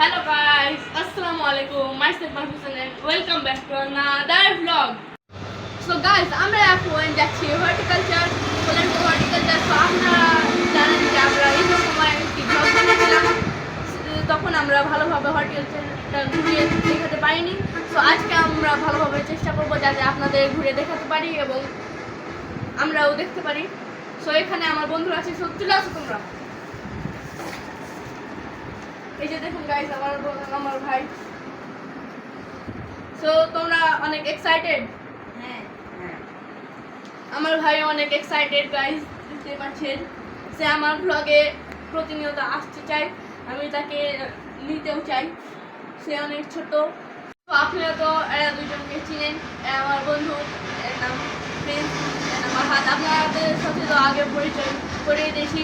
Hello guys, Assalamualaikum. Myself Mahfusan and welcome back to another vlog. So guys, আমরা এখন যাচ্ছি horticulture, বলেন তো হর্টিকালচার। তো আমরা জানেন যে আমরা এই সময় একটি ব্লগ বানিয়েছিলাম, তখন আমরা ভালোভাবে হর্টিকালচারটা ঘুরিয়ে দেখাতে পারিনি। তো আজকে আমরা ভালোভাবে চেষ্টা করবো যাতে আপনাদের ঘুরে দেখাতে পারি এবং আমরাও দেখতে পারি। সো এখানে আমার বন্ধুরা আছে, সো চলে আসো তোমরা। এই যে দেখুন গাইস, আমার ভাই। সো তোমরা অনেক এক্সাইটেড? হ্যাঁ, আমার ভাই অনেক এক্সাইটেড গাইস, বুঝতে পারছেন। সে আমার ব্লগে প্রতিনিয়ত আসতে চায়, আমি তাকে নিতেও চাই। সে অনেক ছোট। তো আপনারা তো এরা দুজনকে চিনেন, আমার বন্ধু, এর নাম প্রিন্স, আমার হাত। আপনাদের সাথে তো আগে পরিচয় করিয়ে দিয়েছি।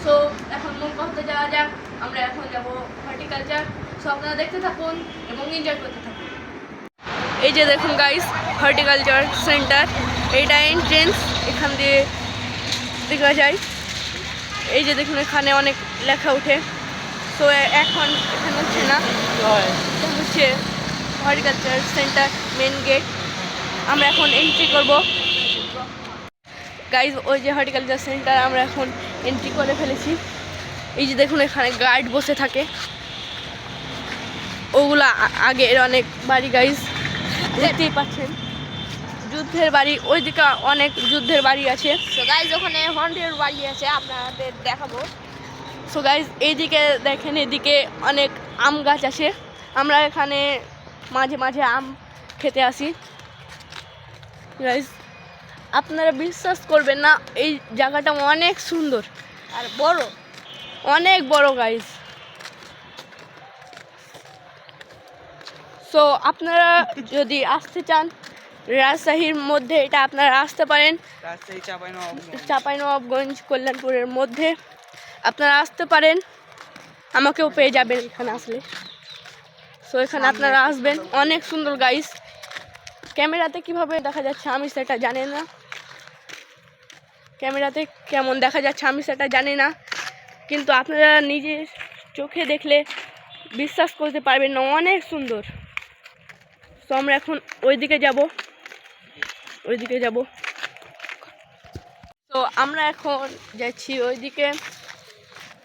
সো এখন মূল কথা যাওয়া যাক, আমরা এখন যাব হর্টিকালচার। সো আপনারা দেখতে থাকুন এবং এনজয় করতে থাকুন। এই যে দেখুন গাইস, হর্টিকালচার সেন্টার, এইটা এন্ট্রেন্স, এখান দিয়ে দেখা যায়। এই যে দেখুন এখানে অনেক লেখা উঠে। সো এখন এখানে হচ্ছে না, এটা হচ্ছে হর্টিকালচার সেন্টার মেন গেট। আমরা এখন এন্ট্রি করব গাইজ। ওই যে হর্টিকালচার সেন্টার আমরা এখন এন্ট্রি করে ফেলেছি। এই যে দেখুন এখানে গাইড বসে থাকে, ওগুলা আগের অনেক বাড়ি গাইজ, দেখতেই পাচ্ছেন যুদ্ধের বাড়ি। ওইদিকে অনেক যুদ্ধের বাড়ি আছে। তো গাইজ ওখানে হন্টের বাড়ি আছে, আপনাদের দেখাবো। সো গাইজ এইদিকে দেখেন, এদিকে অনেক আম গাছ আছে। আমরা এখানে মাঝে মাঝে আম খেতে আসি গাইজ। আপনারা বিশ্বাস করবেন না, এই জায়গাটা অনেক সুন্দর আর বড়, অনেক বড় গাইজ। সো আপনারা যদি আসতে চান রাজশাহীর মধ্যে, এটা আপনারা আসতে পারেন। রাজশাহী চাঁপাইনবাবগঞ্জ কল্যাণপুরের মধ্যে আপনারা আসতে পারেন, আমাকেও পেয়ে যাবেন এখানে আসলে। সো এখানে আপনারা আসবেন, অনেক সুন্দর গাইস। ক্যামেরাতে কিভাবে দেখা যাচ্ছে আমি সেটা জানি না, ক্যামেরাতে কেমন দেখা যাচ্ছে আমি সেটা জানি না, কিন্তু আপনারা নিজের চোখে দেখলে বিশ্বাস করতে পারবেন না, অনেক সুন্দর। তো আমরা এখন ওইদিকে যাব। তো আমরা এখন যাচ্ছি ওইদিকে।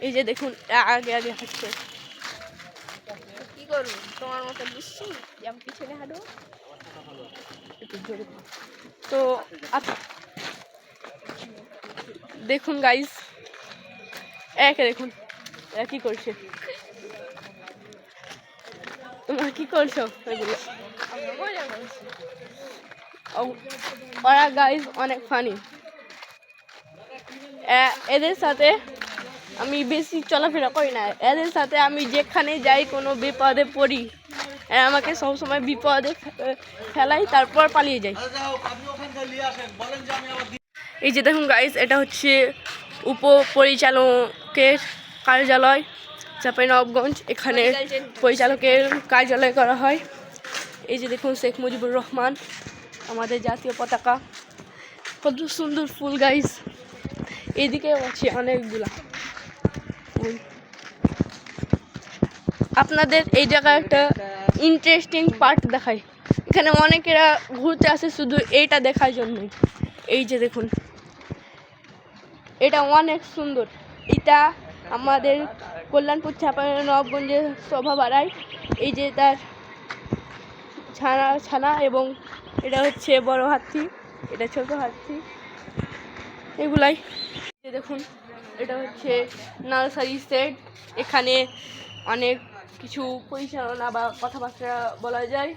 এই যে দেখুন আগে আগে হচ্ছে। কি করবো তোমার মতো বুঝছি যে আমি পিছনে হাঁটবো। তো দেখুন গাইস, একে দেখুন এরা কি করছে। তোমরা কি করছো এগুলো? ওরা গাইস অনেক ফানি। এদের সাথে আমি বেশি চলাফেরা করি না, এদের সাথে আমি যেখানে যাই কোনো বিপদে পড়ি, এরা আমাকে সবসময় বিপদে ফেলাই, তারপর পালিয়ে যাই। এই যে দেখুন গাইস, এটা হচ্ছে উপপরিচালকের কার্যালয় চাঁপাইনবাবগঞ্জ। এখানে পরিচালকের কার্যালয় করা হয়। এই যে দেখুন শেখ মুজিবুর রহমান, আমাদের জাতীয় পতাকা, কত সুন্দর ফুল গাইস। এদিকেও আছে অনেকগুলা ফুল। আপনাদের এই জায়গায় একটা ইন্টারেস্টিং পার্ট দেখায়, এখানে অনেকেরা ঘুরতে আসে শুধু এইটা দেখার জন্যই। এই যে দেখুন, এটা অনেক সুন্দর। এটা আমাদের কল্যাণপুর চাঁপাইনবাবগঞ্জের শোভা বাড়ায়। এই যে তার ছানা এবং এটা হচ্ছে বড় হাতি, এটা ছোট হাতি, এগুলাই। দেখুন এটা হচ্ছে নার্সারি সেট, এখানে অনেক কিছু পরিচালনা বা কথাবার্তা বলা যায়।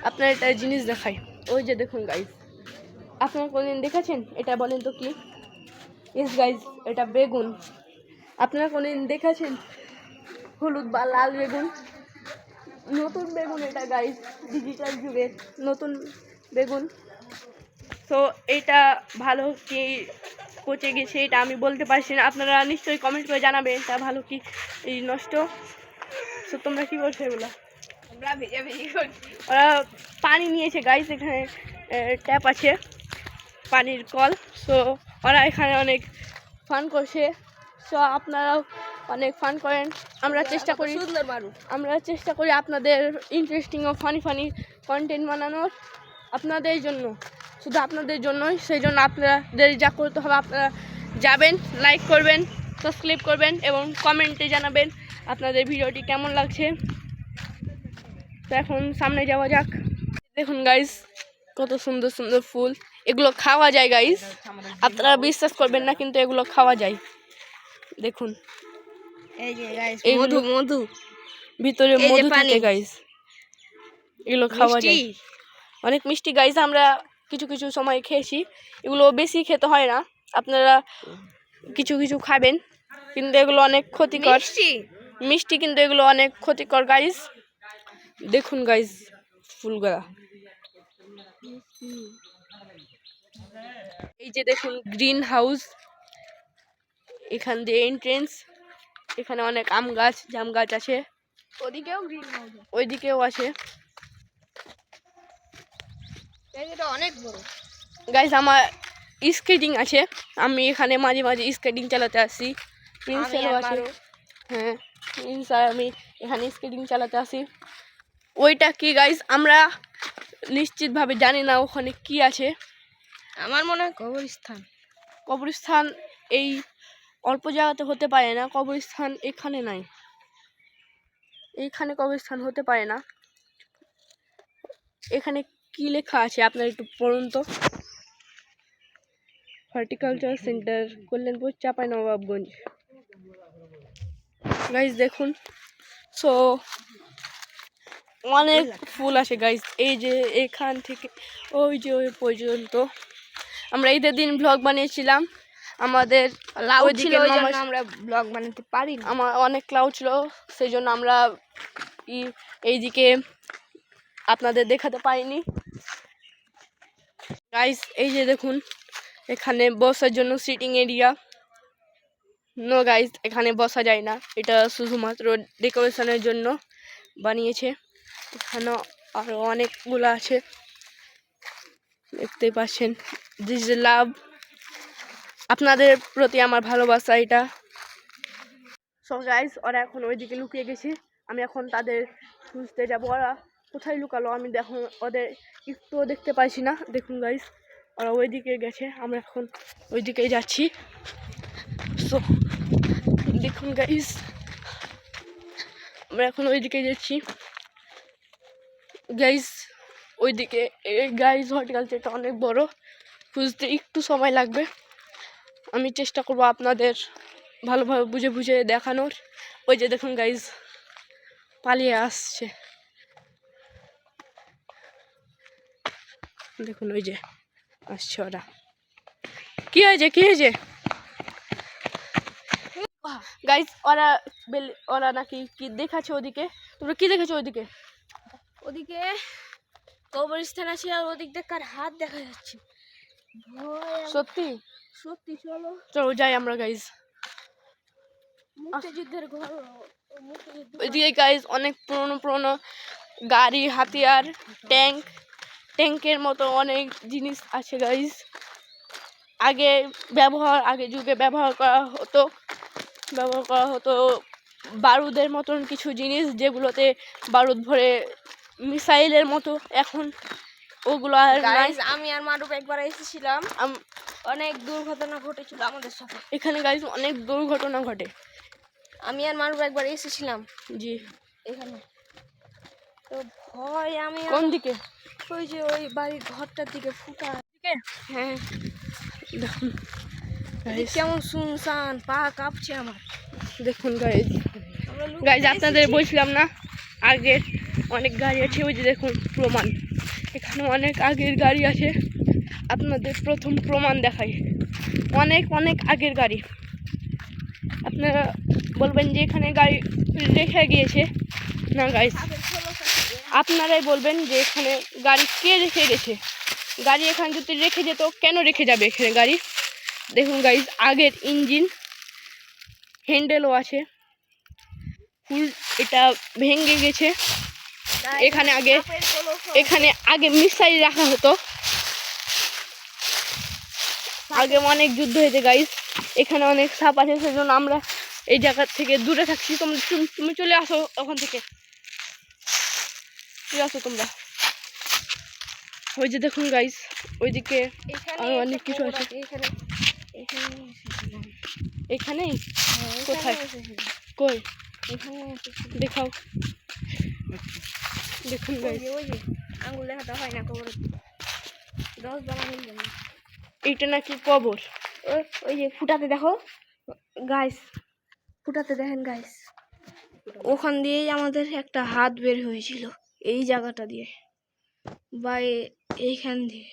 আপনার একটা জিনিস দেখায়, ওই যে দেখুন গাইজ, আপনারা কোনদিন দেখেছেন? এটা বলেন তো কি? ইয়েস গাইজ, এটা বেগুন। আপনারা কোনদিন দেখেছেন হলুদ বা লাল বেগুন? নতুন বেগুন এটা গাইজ, ডিজিটাল যুগের নতুন বেগুন। তো এটা ভালো কি পচে গেছে এটা আমি বলতে পারছি না, আপনারা নিশ্চয়ই কমেন্ট করে জানাবেন এটা ভালো কি এই নষ্ট। তো তোমরা কী করছো এগুলো? আমরা ভেজাভেজি করছি। ওরা পানি নিয়েছে গাইস, এখানে ট্যাপ আছে, পানির কল। সো ওরা এখানে অনেক ফান করছে। সো আপনারাও অনেক ফান করেন। আমরা চেষ্টা করি আপনাদের ইন্টারেস্টিং ও ফানি কন্টেন্ট বানানোর আপনাদের জন্য, শুধু আপনাদের জন্যই। সেই জন্য আপনাদের যা করতে হবে, আপনারা যাবেন, লাইক করবেন, সাবস্ক্রাইব করবেন এবং কমেন্টে জানাবেন আপনাদের ভিডিওটি কেমন লাগছে। তো এখন সামনে যাওয়া যাক। দেখুন গাইস, কত সুন্দর সুন্দর ফুল। এগুলো খাওয়া যায় গাইস, আপনারা বিশ্বাস করবেন না কিন্তু এগুলো খাওয়া যায়। দেখুন এই যে গাইস, এগুলো মধু ভিতরে এই যে মধু পানি। থাকে গাইস, এগুলো খাওয়া যায়। মিষ্টি। অনেক মিষ্টি গাইস, আমরা কিছু কিছু সময় খেয়েছি। এগুলো বেশি খেতে হয় না, আপনারা কিছু কিছু খাবেন, কিন্তু এগুলো অনেক ক্ষতিকর। মিষ্টি কিন্তু এগুলো অনেক ক্ষতিকর গাইস। দেখুন গাইস ফুলগুলা, এই যে দেখুন গ্রিন হাউস, এখান দিয়ে এন্ট্রেন্স। এখানে অনেক আম গাছ, জাম গাছ আছে, ওদিকেও গ্রিন হাউস, ওইদিকেও আছে এটা অনেক বড়। গাইস আমার স্কেটিং আছে, আমি এখানে মাঝে মাঝে স্কেটিং চালাতে আসি। প্রিন্সেলও আছে, হ্যাঁ প্রিন্স আর আমি এখানে স্কেটিং চালাতে আসি। ওইটা কি গাইস আমরা নিশ্চিতভাবে জানি না ওখানে কি আছে। আমার মনে হয় কবরস্থান। কবরস্থান এই অল্প জায়গাতে হতে পারে না, কবরস্থান এখানে নাই, এইখানে কবরস্থান হতে পারে না। এখানে কি লেখা আছে আপনারা একটু পড়ুন তো। Horticulture centre, Kalyanpur, Chapainawabganj. Guys দেখুন, সো অনেক ফুল আসে গাইস। এই যে এখান থেকে ওই যে ওই পর্যন্ত। আমরা ঈদের দিন ব্লগ বানিয়েছিলাম, আমাদের লাউ ছিল ওই জন্য আমরা ব্লগ বানাতে পারি না। আমার অনেক ক্লাউড ছিল, সেই জন্য আমরা এইদিকে আপনাদের দেখাতে পারিনি গাইস। এই যে দেখুন, এখানে বসার জন্য সিটিং এরিয়া। নো গাইস, এখানে বসা যায় না, এটা শুধুমাত্র ডেকোরেশনের জন্য বানিয়েছে। এখানে আরো অনেকগুলো আছে, দেখতে পাচ্ছেন। দিস ইজ লাভ, আপনাদের প্রতি আমার ভালোবাসা এটা। সো গাইস, ওরা এখন ওইদিকে লুকিয়ে গেছে, আমি এখন তাদের খুঁজতে যাবো। ওরা কোথায় লুকালো আমি দেখুন, ওদের একটুও দেখতে পাইছি না। দেখুন গাইস, ওরা ওইদিকে গেছে, আমরা এখন ওইদিকেই যাচ্ছি। সো দেখুন গাইস, আমরা এখন ওইদিকে যাচ্ছি গাইস। ওইদিকে গাইস হর্টিকালচারটা অনেক বড়, খুঁজতে একটু সময় লাগবে। আমি চেষ্টা করবো আপনাদের ভালোভাবে বুঝে বুঝে দেখানোর। ওই যে দেখুন গাইস, পালিয়ে আসছে, দেখুন ওই যে আসছে ওরা। কি হয়েছে কি হয়েছে গাইস? ওরা নাকি কি দেখাচ্ছে ওদিকে। তোমরা কি দেখেছো ওদিকে? ওদিকে কবরস্থান আছে আর ওদিক দিয়ে কার হাত দেখা যাচ্ছে। সত্যি সত্যি, চলো চলো যাই আমরা গাইস। মুক্তিযুদ্ধের ঘর, ওইদিকে গাইস অনেক পুরনো পুরনো গাড়ি, হাতিয়ার, ট্যাঙ্কের মতো অনেক জিনিস আছে গাইস। আগে যুগে ব্যবহার করা হতো বারুদের মতন কিছু জিনিস, যেগুলোতে বারুদ ভরে মিসাইলের মতো। এখন ওগুলো আর নাই। আমি আর মারুফ একবার এসেছিলাম, অনেক দুর্ঘটনা ঘটেছিল আমাদের সাথে এখানে গাইস, অনেক দুর্ঘটনা ঘটে। আমি আর মারুফ একবার এসেছিলাম জি, এখানে। তো ভয়, আমি কোন দিকে? ওই যে ওই বাড়ির ঘরটার দিকে ফুটা দিকে। হ্যাঁ দেখুন গাইস, কেমন শুনশান, পা কাঁপছে আমার। দেখুন গাইস, আপনাদের বলছিলাম না আগের অনেক গাড়ি আছে। ওই যে দেখুন প্রমাণ, এখানে অনেক আগের গাড়ি আছে। আপনাদের প্রথম প্রমাণ দেখাই, অনেক অনেক আগের গাড়ি। আপনারা বলবেন যে এখানে গাড়ি রেখে গিয়েছে, না গাইস আপনারাই বলবেন যে এখানে গাড়ি কে রেখে গেছে। গাড়ি এখানে যদি রেখে যেত, কেন রেখে যাবে এখানে গাড়ি? দেখুন গাইস, আগের ইঞ্জিন, হ্যান্ডেলও আছে ফুল, এটা ভেঙে গেছে। এখানে আগে মিসাইল রাখা হতো, আগে অনেক যুদ্ধ হয়েছে গাইস। এখানে অনেক সাপ আছে, সেজন্য আমরা এই জায়গা থেকে দূরে থাকছি। তুমি চলে আসো ওখান থেকে, চলে আসো তোমরা। ওই যে দেখুন গাইস, ওইদিকে আরো অনেক কিছু আছে। এখানেই কোথায়, কই দেখাও। দেখুন গাইস, আঙুলে হাঁটা হয় না কবর 10 বানানোর জন্য। এইটা নাকি কবর। ওই যে ফুটাতে দেখো গাইস, ফুটাতে দেখেন গাইস, ওখান দিয়েই আমাদের একটা হাত বের হয়েছিল, এই জায়গাটা দিয়ে বা এইখান দিয়ে।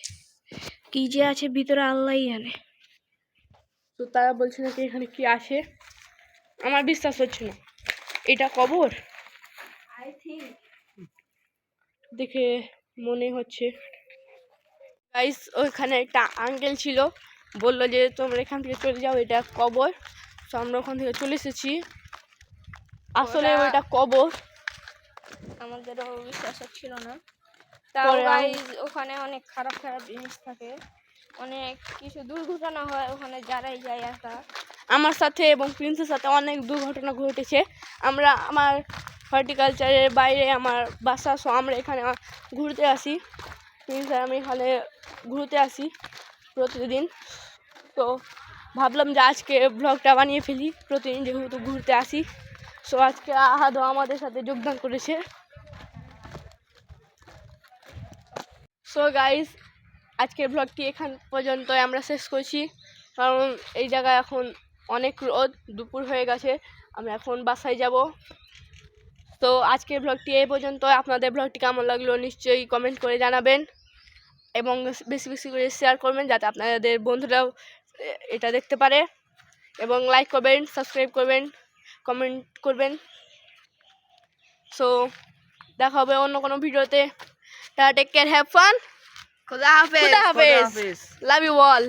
কি যে আছে ভিতরে আল্লাহই জানে। তো তারা বলছে নাকি এখানে কি আসে, আমার বিশ্বাস হচ্ছে না। এটা কবর দেখে মনে হচ্ছে। গাইস, ওইখানে একটা আঙ্কেল ছিল, বললো যে তোমরা এখান থেকে চলে যাও, এটা কবর। তো আমরা ওখান থেকে চলে এসেছি। আসলে ওইটা কবর, আমাদেরও বিশ্বাস হচ্ছিল না। পরে গাইস ওখানে অনেক খারাপ খারাপ জিনিস থাকে, অনেক কিছু দুর্ঘটনা হয় ওখানে যারাই যায় একা। আমার সাথে এবং প্রিন্সের সাথে অনেক দুর্ঘটনা ঘটেছে। আমার হর্টিকালচারের বাইরে আমার বাসা, সো আমরা এখানে ঘুরতে আসি। প্রিন্স আর আমি এখানে ঘুরতে আসি প্রতিদিন। তো ভাবলাম যে আজকে ব্লগটা বানিয়ে ফেলি, প্রতিদিন যেহেতু ঘুরতে আসি। সো আজকে আহাদও আমাদের সাথে যোগদান করেছে। সো গাইস, আজকের ব্লগটি এখান পর্যন্ত আমরা শেষ করছি, কারণ এই জায়গায় এখন অনেক রোদ, দুপুর হয়ে গেছে, আমরা এখন বাসায় যাব। তো আজকের ব্লগটি এই পর্যন্ত। আপনাদের ব্লগটি কেমন লাগলো নিশ্চয়ই কমেন্ট করে জানাবেন, এবং বেশি বেশি করে শেয়ার করবেন যাতে আপনাদের বন্ধুরাও এটা দেখতে পারে, এবং লাইক করবেন, সাবস্ক্রাইব করবেন, কমেন্ট করবেন। সো দেখা হবে অন্য কোনো ভিডিওতে। টেক কেয়ার, হ্যাভ ফান, খুদা হাফেজ, লাভ ইউ অল।